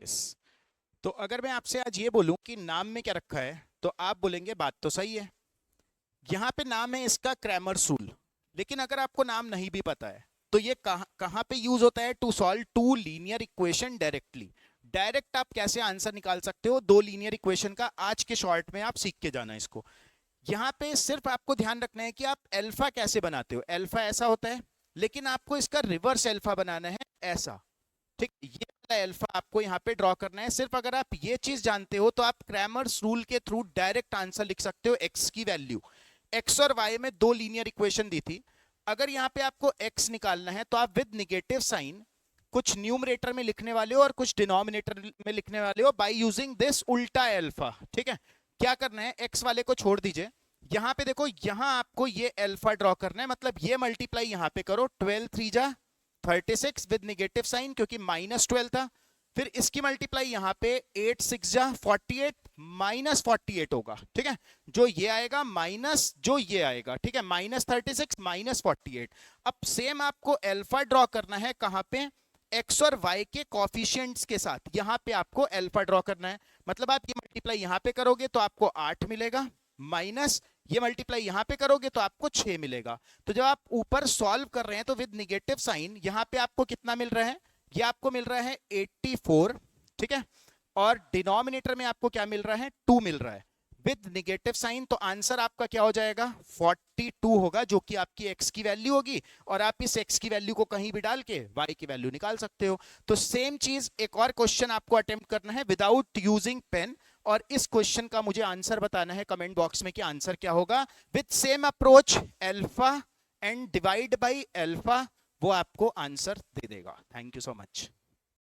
This. तो अगर मैं आपसे आज ये बोलूं कि नाम में क्या रखा है, तो आप बोलेंगे बात तो सही है। यहाँ पे नाम है इसका क्रैमर्स रूल, लेकिन अगर आपको नाम नहीं भी पता है तो ये कहाँ कहाँ पे यूज होता है? To solve two linear equation directly. Direct आप कैसे आंसर निकाल सकते हो दो लीनियर इक्वेशन का, आज के शॉर्ट में आप सीख के जाना इसको। यहाँ पे सिर्फ आपको ध्यान रखना है कि आप अल्फा कैसे बनाते हो। अल्फा ऐसा होता है, लेकिन आपको इसका रिवर्स अल्फा बनाना है, ऐसा। ठीक, ये वाला अल्फा आपको यहाँ पे ड्रॉ करना है। सिर्फ अगर आप ये चीज जानते हो तो आप क्रैमर्स रूल के थ्रू डायरेक्ट आंसर लिख सकते हो। एक्स की वैल्यू, एक्स और वाई में दो लीनियर इक्वेशन दी थी, अगर यहाँ पे आपको एक्स निकालना है तो आप विद निगेटिव साइन कुछ न्यूमरेटर में लिखने वाले हो और कुछ डिनोमिनेटर में लिखने वाले हो बाय यूजिंग दिस उल्टा अल्फा। ठीक है, क्या करना है, एक्स वाले को छोड़ दीजिए। यहाँ पे देखो, यहाँ आपको ये अल्फा ड्रॉ करना है, मतलब ये मल्टीप्लाई यहाँ पे करो, 12 3 जा 36 विद निगेटिव साइन क्योंकि -12 था। फिर इसकी मल्टीप्लाई यहाँ पे 8 6 जा 48 -48 होगा। ठीक है, जो ये आएगा माइनस जो ये आएगा, ठीक है, -36 -48। अब सेम आपको अल्फा ड्रॉ करना है, कहां पे? एक्स और वाई के कॉफिशिएंट्स के साथ यहां पे आपको अल्फा ड्रॉ करना है। मतलब आप ये मल्टीप्लाई यहां पे करोगे तो आपको 8 मिलेगा, माइनस ये मल्टीप्लाई यहां पे करोगे तो आपको 6 मिलेगा। तो जब आप ऊपर सॉल्व कर रहे हैं तो विद निगेटिव साइन यहां पे आपको कितना मिल रहा है? ये आपको मिल रहा है 84। ठीक है, और डिनोमिनेटर में आपको क्या मिल रहा है? 2 मिल रहा है विद निगेटिव साइन। तो आंसर आपका क्या हो जाएगा? 42 होगा, जो कि आपकी एक्स की वैल्यू होगी। और आप इस एक्स की वैल्यू को कहीं भी डाल के वाई की वैल्यू निकाल सकते हो। तो सेम चीज एक और क्वेश्चन आपको अटेम्प्ट करना है विदाउट यूजिंग पेन, और इस क्वेश्चन का मुझे आंसर बताना है कमेंट बॉक्स में कि आंसर क्या होगा। With same approach, alpha and divide by alpha, वो आपको आंसर दे देगा। Thank you so much.